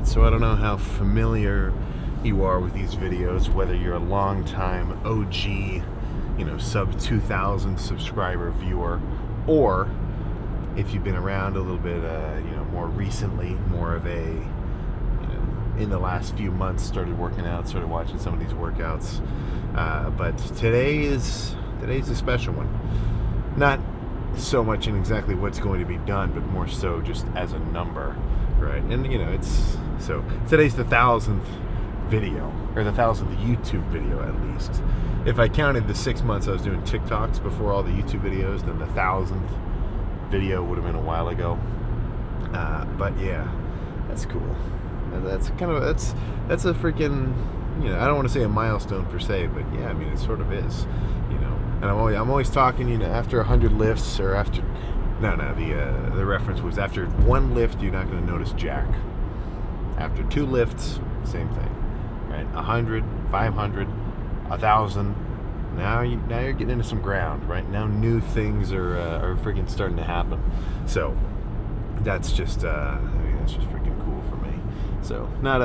Alright, so I don't know how familiar you are with these videos, whether you're a long time OG, sub 2,000 subscriber viewer, or if you've been around a little bit, more recently, more of a, in the last few months, started working out, started watching some of these workouts. But today's a special one. Not so much in exactly what's going to be done, but more so just as a number, right? And today's the 1,000th video, or the 1,000th YouTube video at least. If I counted the 6 months I was doing TikToks before all the YouTube videos, then the 1,000th video would have been a while ago. But yeah, that's cool. That's a freaking, I don't want to say a milestone per se, but yeah, I mean, it sort of is, and I'm always talking, after 100 lifts, or after, the reference was after one lift, you're not going to notice jack. After 2 lifts, same thing, right? 100, 500, 1,000, now you're getting into some ground, right? Now new things are freaking starting to happen. So that's just, that's just freaking cool for me. So not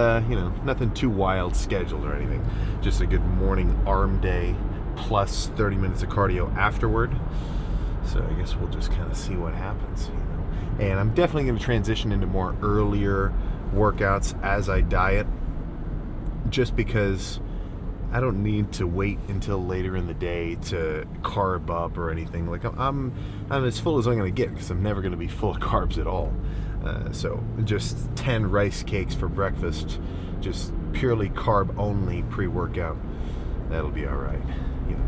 nothing too wild scheduled or anything. Just a good morning arm day plus 30 minutes of cardio afterward. So I guess we'll just kind of see what happens, And I'm definitely going to transition into more earlier workouts as I diet, just because I don't need to wait until later in the day to carb up or anything. Like I'm as full as I'm going to get, because I'm never going to be full of carbs at all. So just 10 rice cakes for breakfast, just purely carb only pre-workout. That'll be all right.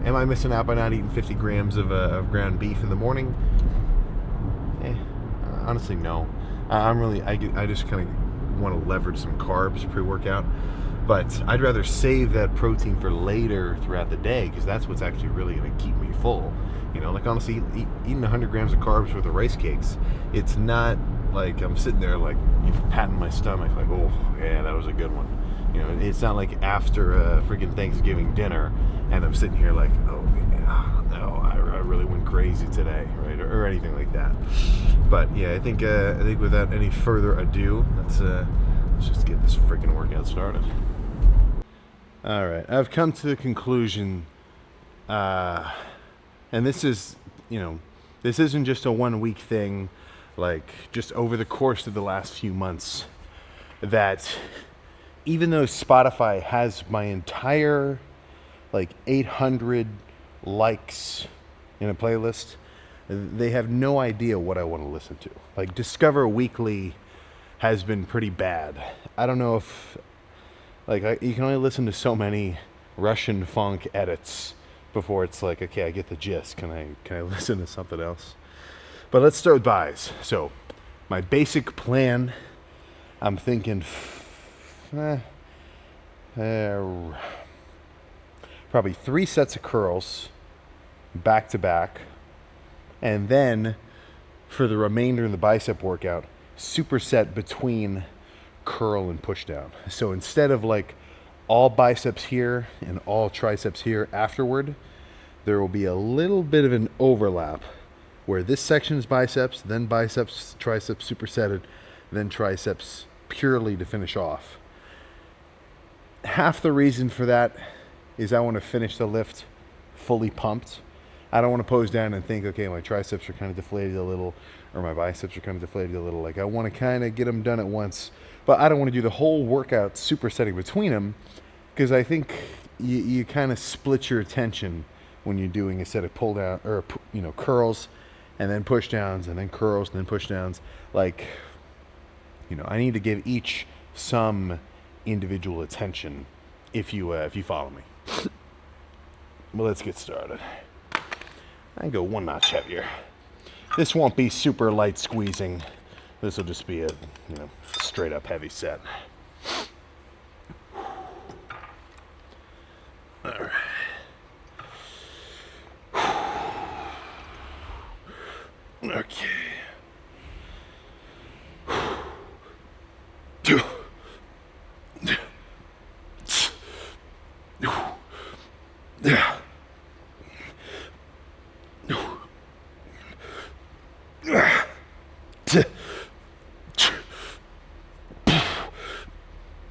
Am I missing out by not eating 50 grams of ground beef in the morning? Honestly, no. I just kind of want to leverage some carbs pre-workout. But I'd rather save that protein for later throughout the day, because that's what's actually really going to keep me full. Honestly, eating 100 grams of carbs with the rice cakes, it's not like I'm sitting there like patting my stomach like, oh yeah, that was a good one. It's not like after a freaking Thanksgiving dinner and I'm sitting here like, oh yeah, no, I really went crazy today, right? Or anything like that. But yeah, I think without any further ado, let's just get this freaking workout started. All right, I've come to the conclusion, and this is, this isn't just a 1 week thing, like just over the course of the last few months, that even though Spotify has my entire 800 likes in a playlist, they have no idea what I want to listen to. Like Discover Weekly has been pretty bad. I don't know if you can only listen to so many Russian funk edits before it's like, okay, I get the gist. Can I listen to something else? But let's start with buys. So my basic plan, I'm thinking probably 3 sets of curls back to back, and then for the remainder of the bicep workout, superset between curl and push down. So instead of all biceps here and all triceps here afterward, there will be a little bit of an overlap where this section is biceps, then biceps, triceps supersetted, then triceps purely to finish off. Half the reason for that is I want to finish the lift fully pumped. I don't want to pose down and think, okay, my triceps are kind of deflated a little, or my biceps are kind of deflated a little. I want to kind of get them done at once, but I don't want to do the whole workout supersetting between them, because I think you kind of split your attention when you're doing a set of pull down, or curls, and then push downs, and then curls, and then push downs. I need to give each some individual attention, if you follow me. Well, let's get started. I go 1 notch heavier. This won't be super light squeezing. This will just be a straight up heavy set. All right. Okay.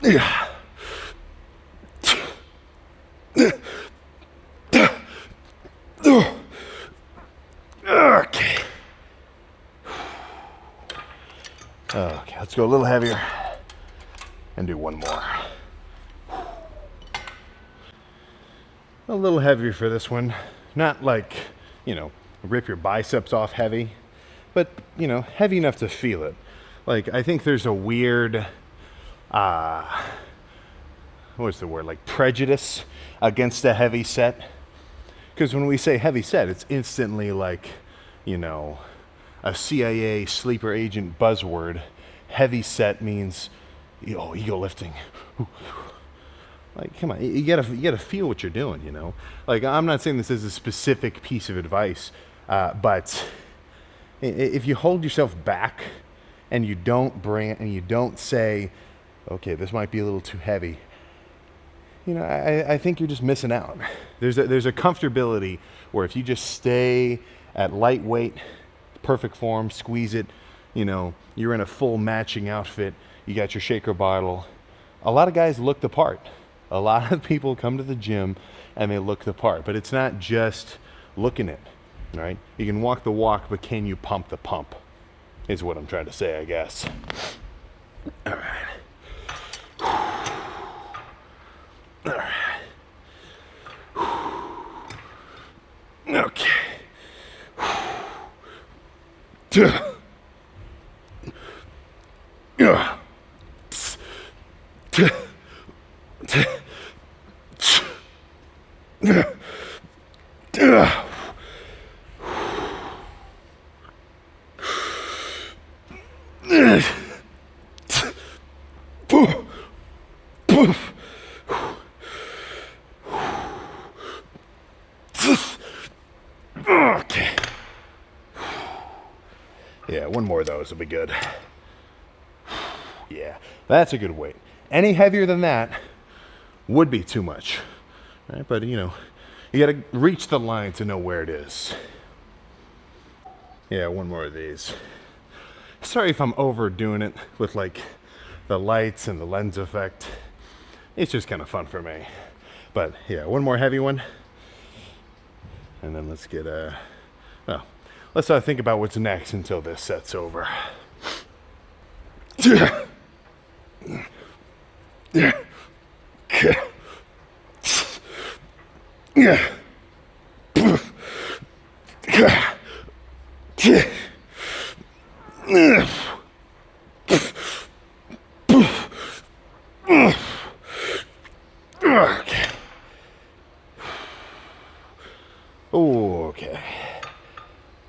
Yeah. Okay. Okay, let's go a little heavier and do one more. A little heavier for this one. Not like, rip your biceps off heavy, but, heavy enough to feel it. Like, I think there's a weird, what's the word? Like prejudice against a heavy set. Because when we say heavy set, it's instantly like, a CIA sleeper agent buzzword. Heavy set means, ego lifting. Like, come on, you gotta feel what you're doing, Like, I'm not saying this is a specific piece of advice, but if you hold yourself back and you don't bring it and you don't say, okay, this might be a little too heavy, I think you're just missing out. There's a comfortability where if you just stay at lightweight, perfect form, squeeze it, you're in a full matching outfit, you got your shaker bottle. A lot of guys look the part. A lot of people come to the gym and they look the part, but it's not just looking it, right? You can walk the walk, but can you pump the pump? Is what I'm trying to say, I guess. All right. All right. Okay. Okay. Yeah, one more of those will be good. Yeah, that's a good weight. Any heavier than that would be too much, right? But you gotta reach the line to know where it is. Yeah, one more of these. Sorry if I'm overdoing it with like the lights and the lens effect. It's just kind of fun for me. But yeah, one more heavy one. And then let's get let's think about what's next until this set's over. Yeah. Okay.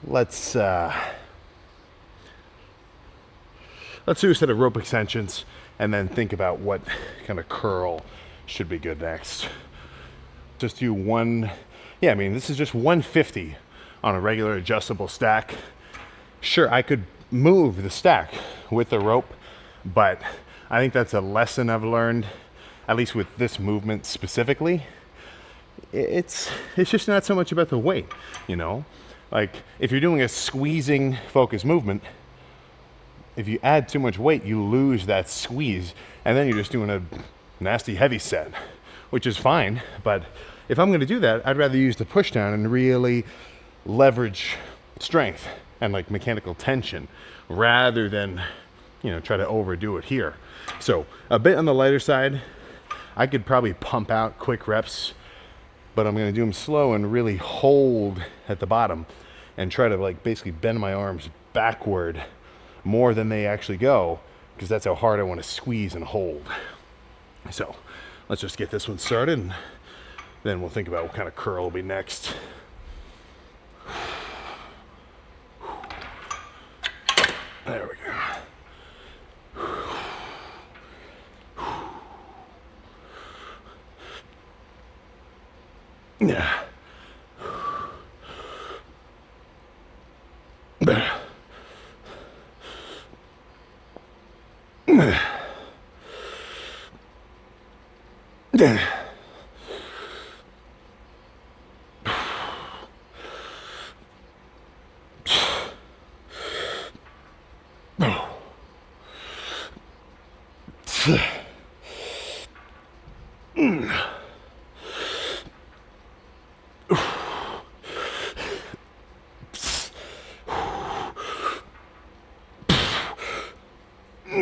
Let's do a set of rope extensions and then think about what kind of curl should be good next. Just do one, this is just 150 on a regular adjustable stack. Sure, I could move the stack with the rope, but I think that's a lesson I've learned, at least with this movement specifically. It's just not so much about the weight, Like, if you're doing a squeezing focus movement, if you add too much weight, you lose that squeeze, and then you're just doing a nasty heavy set, which is fine. But if I'm going to do that, I'd rather use the push down and really leverage strength and like mechanical tension rather than, try to overdo it here. So a bit on the lighter side. I could probably pump out quick reps, but I'm going to do them slow and really hold at the bottom and try to like basically bend my arms backward more than they actually go, because that's how hard I want to squeeze and hold. So let's just get this one started, and then we'll think about what kind of curl will be next. There we go. Yeah.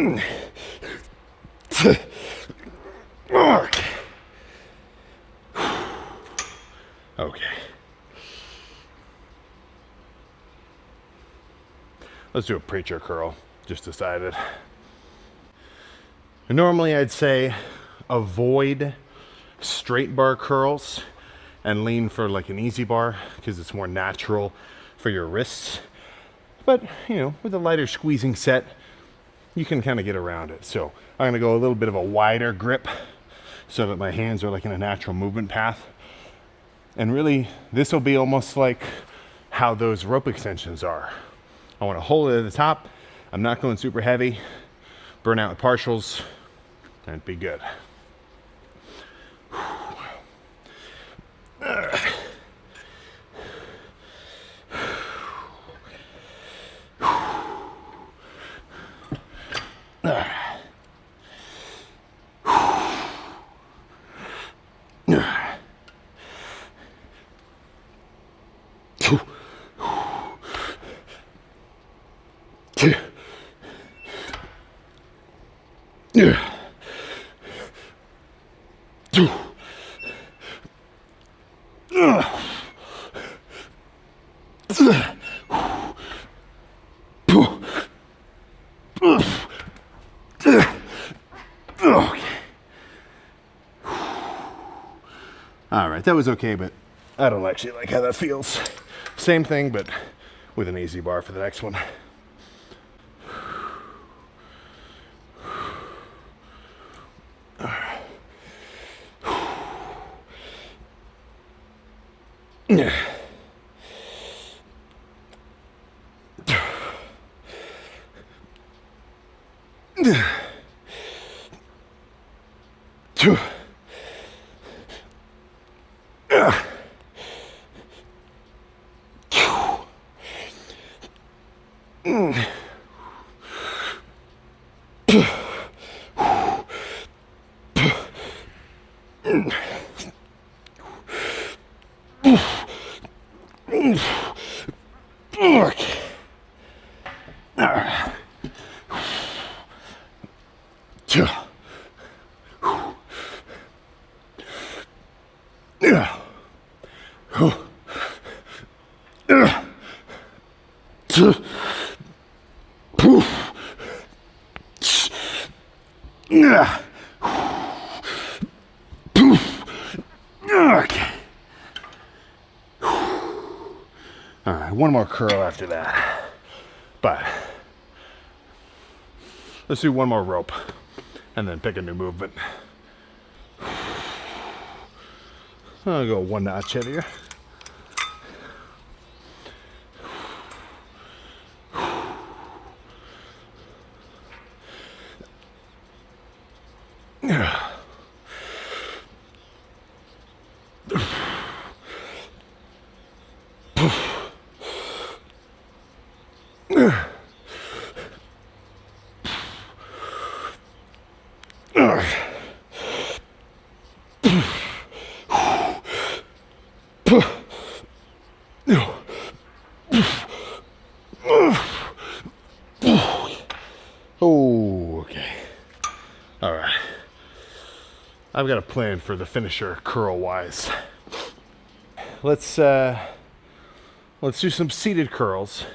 Okay. Okay. Let's do a preacher curl. Just decided. Normally I'd say avoid straight bar curls and lean for like an easy bar because it's more natural for your wrists. But, you know, with a lighter squeezing set, you can kind of get around it. So I'm going to go a little bit of a wider grip so that my hands are like in a natural movement path. And really, this will be almost like how those rope extensions are. I want to hold it at the top. I'm not going super heavy. Burn out with partials, and be good. All right, that was okay, but I don't actually like how that feels. Same thing, but with an easy bar for the next one. All right, one more curl after that. But let's do one more rope and then pick a new movement. I'll go one notch heavier. Oh, okay. All right. I've got a plan for the finisher curl-wise. Let's do some seated curls.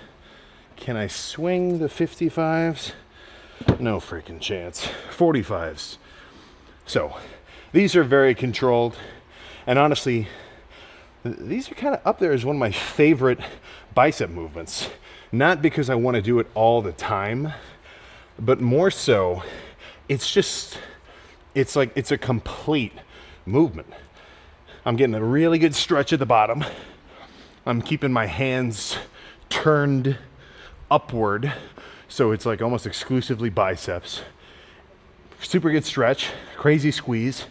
Can I swing the 55s? No freaking chance. 45s. So, these are very controlled, and honestly, these are kind of up there as one of my favorite bicep movements. Not because I want to do it all the time, but more so, it's a complete movement. I'm getting a really good stretch at the bottom. I'm keeping my hands turned upward, so it's like almost exclusively biceps. Super good stretch, crazy squeeze.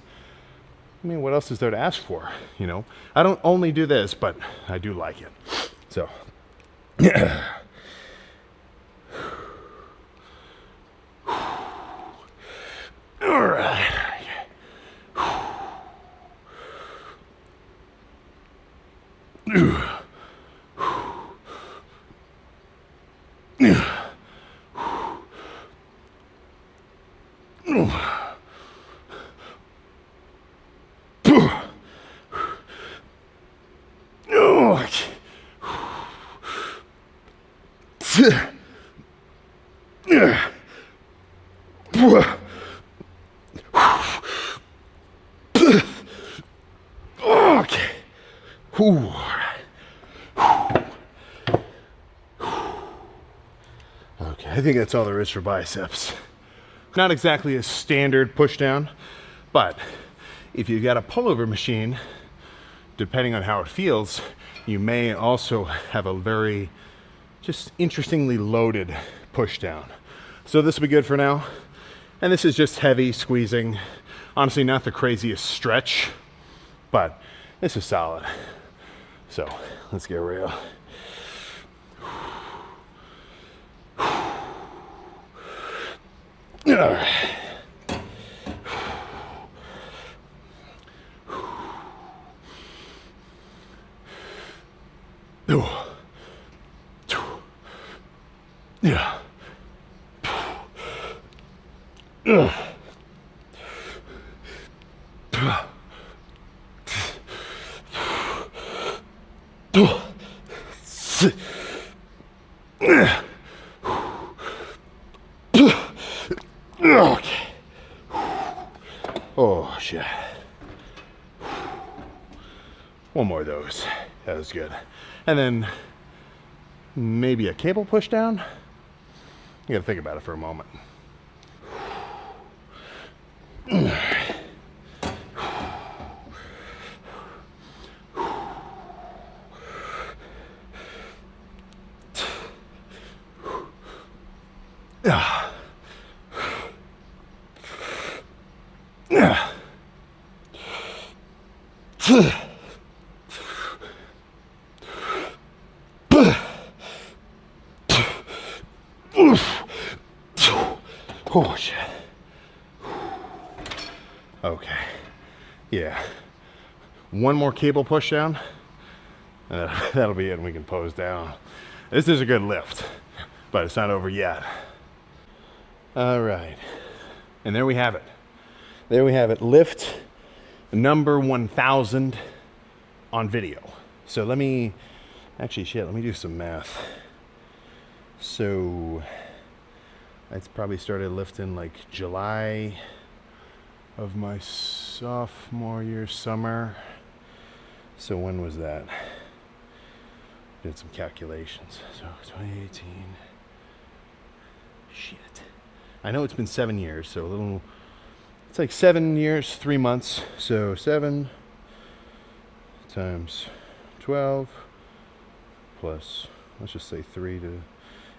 I mean, what else is there to ask for, you know? I don't only do this, but I do like it. So, all right. Okay. All right. Okay, I think that's all there is for biceps. Not exactly a standard push down, but if you've got a pullover machine, depending on how it feels, you may also have a very just interestingly loaded push down. So this will be good for now. And this is just heavy squeezing. Honestly, not the craziest stretch, but this is solid. So let's get real. All right. Yeah. Okay. Oh shit. One more of those. That was good. And then maybe a cable push down. You gotta think about it for a moment. Oh shit. Okay. Yeah. One more cable push down. That'll be it, and we can pose down. This is a good lift, but it's not over yet. All right. And there we have it. There we have it. Lift number 1000 on video. So let me do some math. So I probably started lifting like July of my sophomore year, summer. So when was that? Did some calculations. So 2018. Shit. I know it's been 7 years, so it's like 7 years, 3 months. So 7 times 12 plus, let's just say 3 to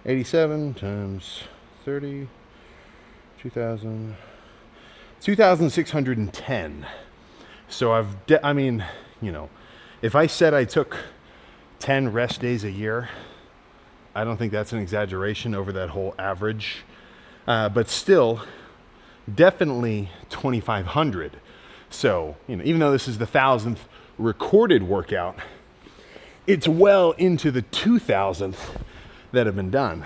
87 times 30, 2,610. So if I said I took 10 rest days a year, I don't think that's an exaggeration over that whole average. But still, definitely 2,500. So, even though this is the 1,000th recorded workout, it's well into the 2,000th that have been done.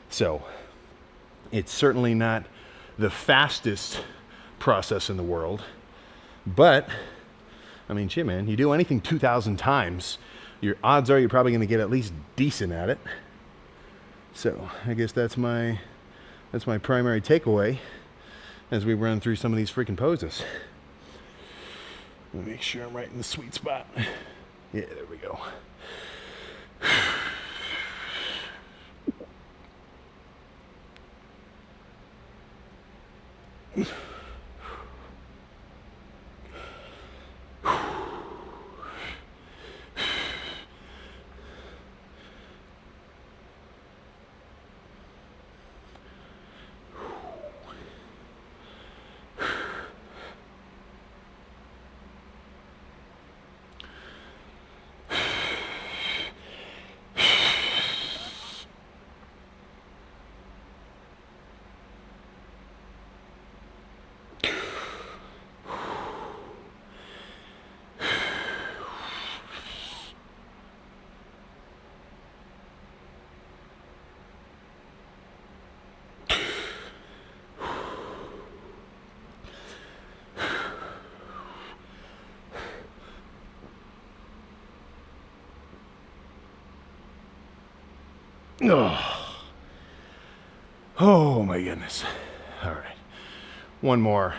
So, it's certainly not the fastest process in the world, but shit, man, you do anything 2,000 times, your odds are you're probably going to get at least decent at it. So I guess that's my primary takeaway as we run through some of these freaking poses. Let me make sure I'm right in the sweet spot. Yeah, there we go. Oh, oh my goodness. All right. One more.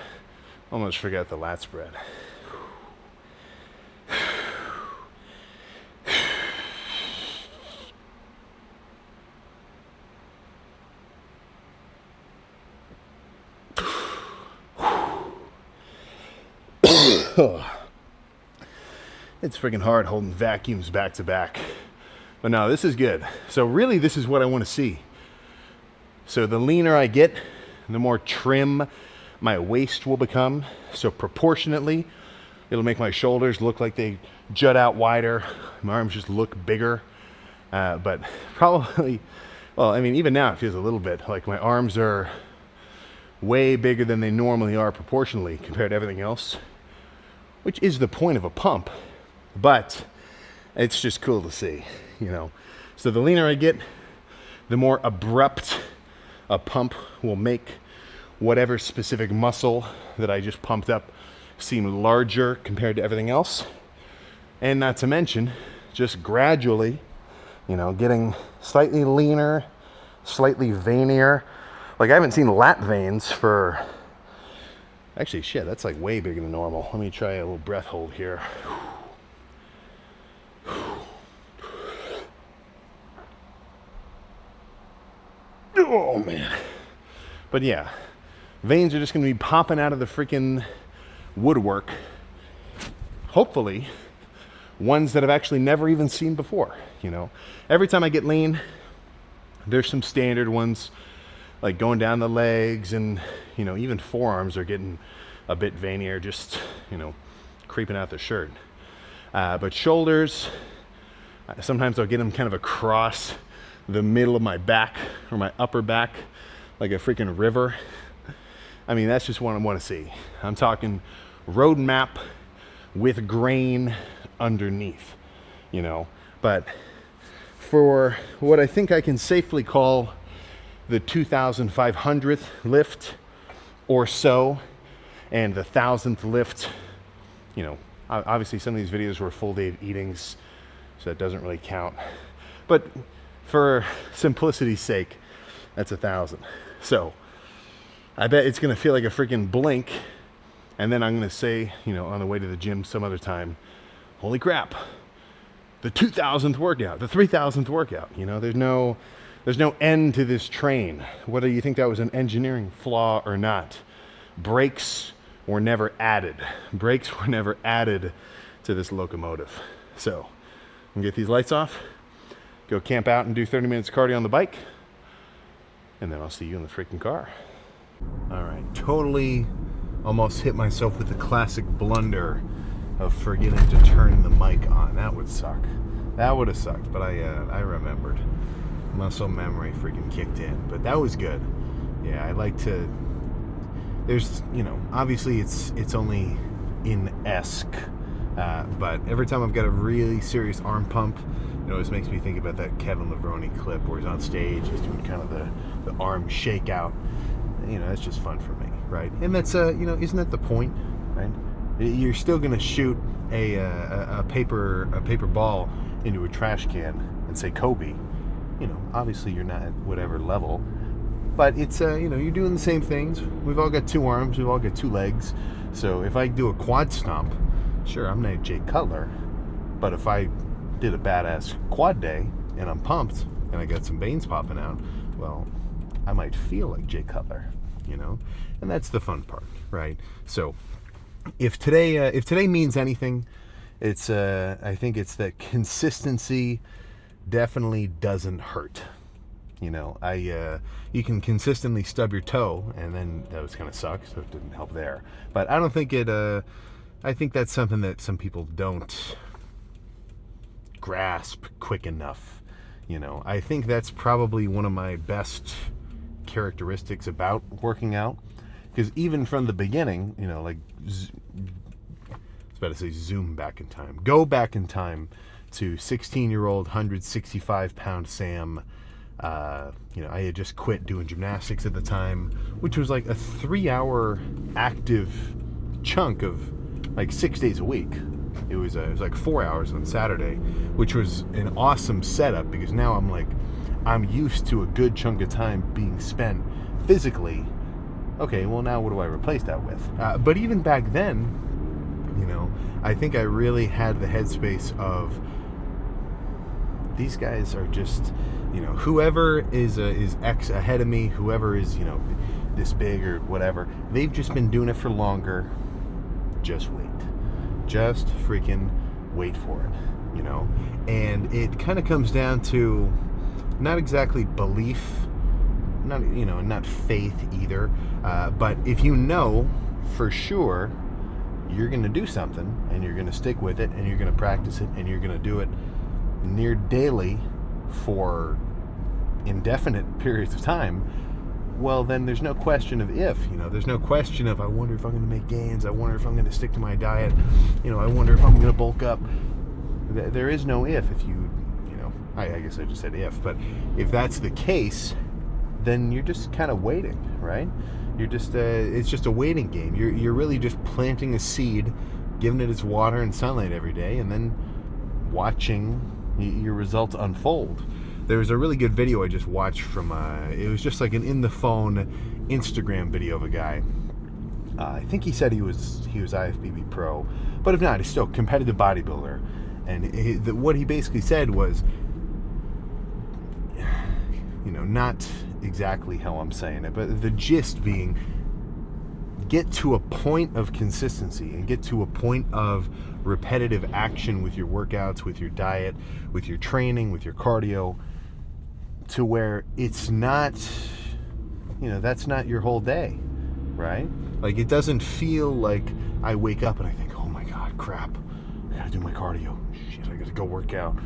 Almost forgot the lat spread. It's freaking hard holding vacuums back to back. But no, this is good. So really, this is what I want to see. So the leaner I get, the more trim my waist will become. So proportionately, it'll make my shoulders look like they jut out wider. My arms just look bigger. But probably, well, I mean, even now it feels a little bit like my arms are way bigger than they normally are proportionally compared to everything else, which is the point of a pump. But it's just cool to see, you know. So the leaner I get, the more abrupt a pump will make whatever specific muscle that I just pumped up seem larger compared to everything else. And not to mention, just gradually, you know, getting slightly leaner, slightly veinier. Like, I haven't seen lat veins for, actually, shit, that's like way bigger than normal. Let me try a little breath hold here. Oh, man. But yeah, veins are just going to be popping out of the freaking woodwork. Hopefully, ones that I've actually never even seen before, you know. Every time I get lean, there's some standard ones, like going down the legs, and, you know, even forearms are getting a bit veinier, just, you know, creeping out the shirt. But shoulders, sometimes I'll get them kind of across the middle of my back or my upper back, like a freaking river. I mean, that's just what I want to see. I'm talking road map with grain underneath, you know. But for what I think I can safely call the 2,500th lift or so, and the 1,000th lift, you know, obviously some of these videos were full day of eatings, so that doesn't really count. But for simplicity's sake, that's 1,000. So I bet it's going to feel like a freaking blink. And then I'm going to say, you know, on the way to the gym some other time, holy crap, the 2,000th workout, the 3,000th workout. You know, there's no end to this train, whether you think that was an engineering flaw or not. Brakes were never added. Brakes were never added to this locomotive. So I'm going to get these lights off, go camp out and do 30 minutes cardio on the bike, and then I'll see you in the freaking car. All right, totally almost hit myself with the classic blunder of forgetting to turn the mic on. That would suck. That would have sucked, but I remembered. Muscle memory freaking kicked in, but that was good. Yeah, I like to, there's, you know, obviously it's only in-esque, but every time I've got a really serious arm pump, it always makes me think about that Kevin Levrone clip where he's on stage, he's doing kind of the arm shakeout. You know, that's just fun for me, right? And that's, you know, isn't that the point, right? You're still going to shoot a paper ball into a trash can and say Kobe. You know, obviously you're not at whatever level, but it's, you know, you're doing the same things. We've all got two arms, we've all got two legs. So if I do a quad stomp, sure, I'm not Jay Cutler, but if I did a badass quad day and I'm pumped and I got some veins popping out, well, I might feel like Jay Cutler, you know, and that's the fun part, right? So if today means anything, it's I think it's that consistency definitely doesn't hurt. You know, you can consistently stub your toe, and then that was kind of suck, so it didn't help there. But I don't think it. I think that's something that some people don't grasp quick enough. You know, I think that's probably one of my best characteristics about working out, because even from the beginning, you know, like I was about to say zoom back in time, go back in time to 16-year-old 165-pound Sam. You know, I had just quit doing gymnastics at the time, which was like a 3-hour active chunk of like 6 days a week. It was like 4 hours on Saturday, which was an awesome setup, because now I'm like I'm used to a good chunk of time being spent physically. Okay, well, now what do I replace that with? But even back then, I think I really had the headspace of, these guys are just, whoever is X ahead of me, whoever is, this big or whatever, they've just been doing it for longer. Just wait. Just freaking wait for it, And it kind of comes down to not exactly belief, not faith either, but if you know for sure you're going to do something and you're going to stick with it and you're going to practice it and you're going to do it near daily for indefinite periods of time, well, then there's no question of if, there's no question of, I wonder if I'm going to make gains, I wonder if I'm going to stick to my diet, I wonder if I'm going to bulk up. There is no if I guess I just said if, but if that's the case, then you're just kind of waiting, right? You're just, it's just a waiting game. You're really just planting a seed, giving it its water and sunlight every day, and then watching your results unfold. There was a really good video I just watched from, it was just like an in-the-phone Instagram video of a guy. I think he said he was IFBB pro, but if not, he's still a competitive bodybuilder. And what he basically said was, not exactly how I'm saying it, but the gist being, get to a point of consistency and get to a point of repetitive action with your workouts, with your diet, with your training, with your cardio, to where it's not, that's not your whole day, right? Like, it doesn't feel like I wake up and I think, oh my God, crap, I gotta do my cardio. Shit, I gotta go work out.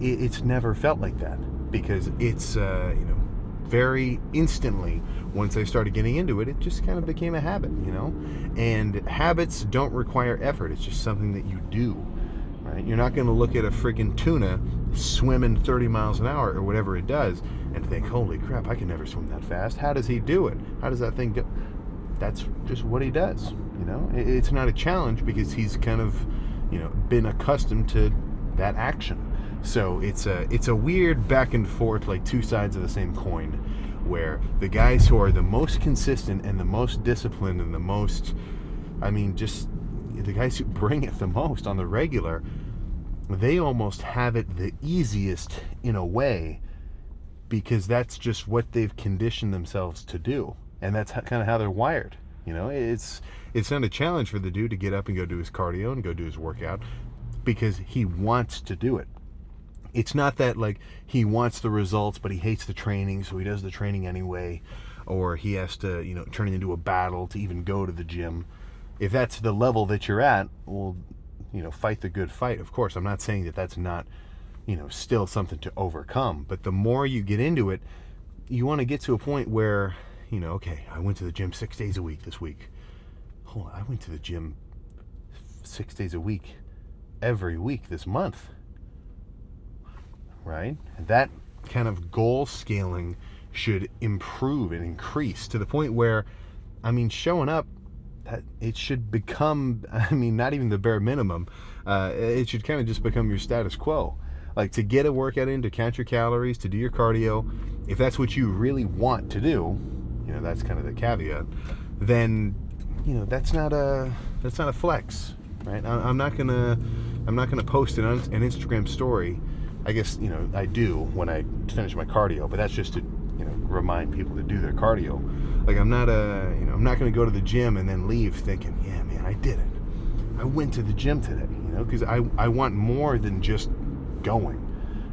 It's never felt like that, because it's, very instantly, once I started getting into it, it just kind of became a habit, And habits don't require effort. It's just something that you do, right? You're not going to look at a friggin' tuna swimming 30 miles an hour or whatever it does and think, holy crap, I can never swim that fast. How does he do it? How does that thing go? That's just what he does, It's not a challenge because he's kind of, been accustomed to that action. So it's a weird back and forth, like two sides of the same coin, where the guys who are the most consistent and the most disciplined and the most, just the guys who bring it the most on the regular, they almost have it the easiest in a way, because that's just what they've conditioned themselves to do, and that's kind of how they're wired. It's not a challenge for the dude to get up and go do his cardio and go do his workout, because he wants to do it. It's not that, like, he wants the results, but he hates the training, so he does the training anyway, or he has to, turn it into a battle to even go to the gym. If that's the level that you're at, well, fight the good fight. Of course, I'm not saying that that's not, still something to overcome, but the more you get into it, you want to get to a point where, okay, I went to the gym 6 days a week this week. Hold on, I went to the gym 6 days a week every week this month. Right? That kind of goal scaling should improve and increase to the point where, showing up, it should become, not even the bare minimum. It should kind of just become your status quo. Like, to get a workout in, to count your calories, to do your cardio, if that's what you really want to do, that's kind of the caveat, then, that's not a flex, right? I'm not gonna post an Instagram story. I guess, I do when I finish my cardio, but that's just to, remind people to do their cardio. Like, I'm not going to go to the gym and then leave thinking, yeah, man, I did it. I went to the gym today, because I want more than just going.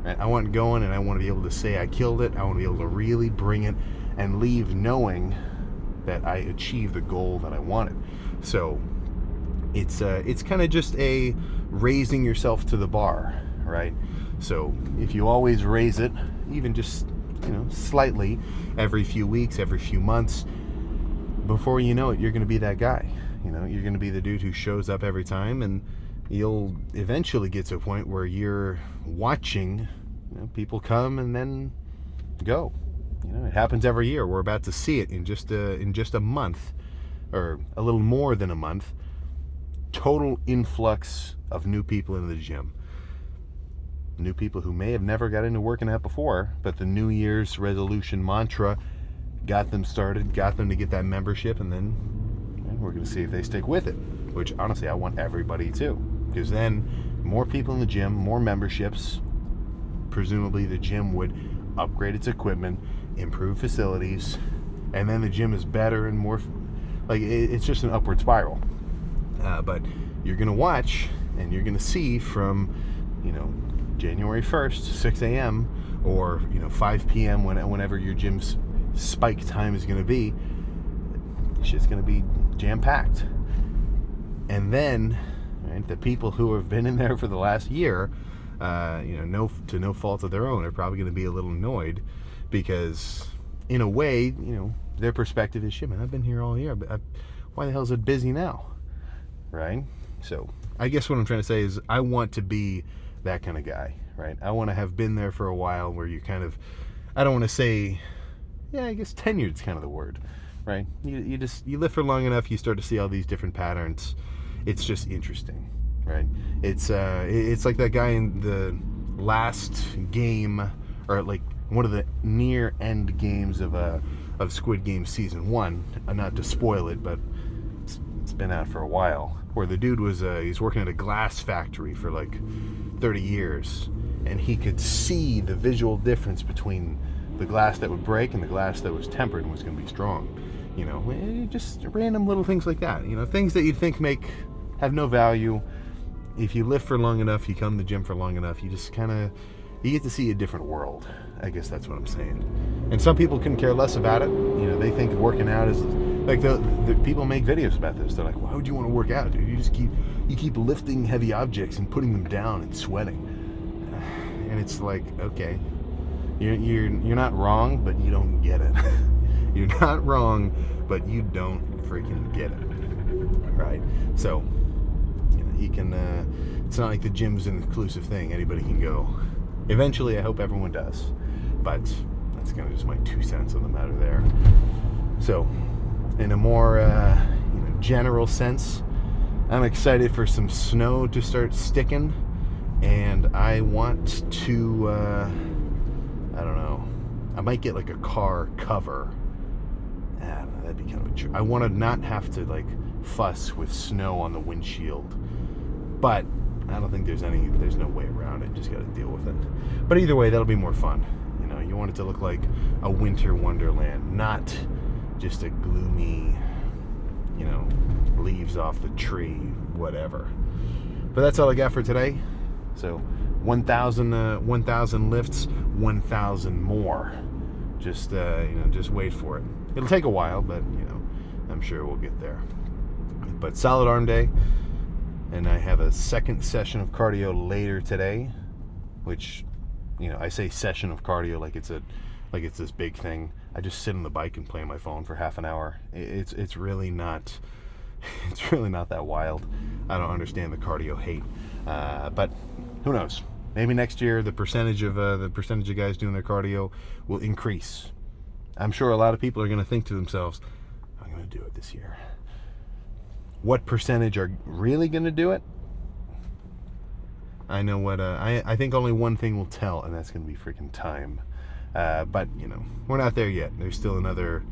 Right? I want going, and I want to be able to say I killed it. I want to be able to really bring it and leave knowing that I achieved the goal that I wanted. So it's kind of just a raising yourself to the bar, right? So if you always raise it, even just, slightly, every few weeks, every few months, before you know it, you're going to be that guy. You're going to be the dude who shows up every time, and you'll eventually get to a point where you're watching, people come and then go. It happens every year. We're about to see it in just a month, or a little more than a month. Total influx of new people into the gym. new people who may have never got into working out before, but the New Year's resolution mantra got them started, got them to get that membership, and then we're going to see if they stick with it, which honestly I want everybody to, because then more people in the gym, more memberships, presumably the gym would upgrade its equipment, improve facilities, and then the gym is better and more, like, it's just an upward spiral. But you're going to watch and you're going to see from, January 1st, 6 a.m. or, 5 p.m. whenever your gym's spike time is going to be, shit's going to be jam-packed. And then, right, the people who have been in there for the last year, to no fault of their own, are probably going to be a little annoyed because, in a way, their perspective is, shit, man, I've been here all year, but why the hell is it busy now? Right? So, I guess what I'm trying to say is I want to be that kind of guy, right? I want to have been there for a while where you kind of, I don't want to say, I guess tenured is kind of the word, right? You live for long enough, you start to see all these different patterns. It's just interesting, right? It's like that guy in the last game, or like one of the near end games of Squid Game season 1. Not to spoil it, but it's been out for a while. Where the dude was he's working at a glass factory for like 30 years, and he could see the visual difference between the glass that would break and the glass that was tempered and was going to be strong. Just random little things like that. Things that you'd think have no value. If you live for long enough, you come to the gym for long enough, you just you get to see a different world. I guess that's what I'm saying. And some people couldn't care less about it. They think working out is like the people make videos about this. They're like, why would you want to work out, dude? You keep lifting heavy objects and putting them down and sweating. And it's like, okay, you're not wrong, but you don't get it. You're not wrong, but you don't freaking get it, right? So, you can. It's not like the gym's an inclusive thing. Anybody can go. Eventually, I hope everyone does, but that's kind of just my 2 cents on the matter there. So, in a more general sense, I'm excited for some snow to start sticking, and I want to. I don't know. I might get like a car cover. I don't know, that'd be kind of I want to not have to like fuss with snow on the windshield, but I don't think there's no way around it. Just got to deal with it. But either way, that'll be more fun. You want it to look like a winter wonderland, not just a gloomy, leaves off the tree, whatever. But that's all I got for today. So 1,000 lifts, 1,000 more. Just wait for it. It'll take a while, but I'm sure we'll get there. But solid arm day. And I have a second session of cardio later today, which, I say session of cardio like it's this big thing. I just sit on the bike and play on my phone for half an hour. It's really not that wild. I don't understand the cardio hate, but who knows? Maybe next year the percentage of guys doing their cardio will increase. I'm sure a lot of people are going to think to themselves, "I'm going to do it this year." What percentage are really going to do it? I know what, I think only one thing will tell, and that's going to be freaking time. But, we're not there yet. There's still another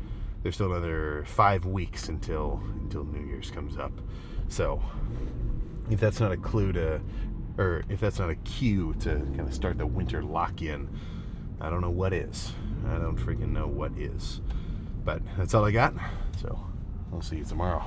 5 weeks until New Year's comes up. So, if that's not a clue if that's not a cue to kind of start the winter lock-in, I don't know what is. I don't freaking know what is. But that's all I got. So, I'll see you tomorrow.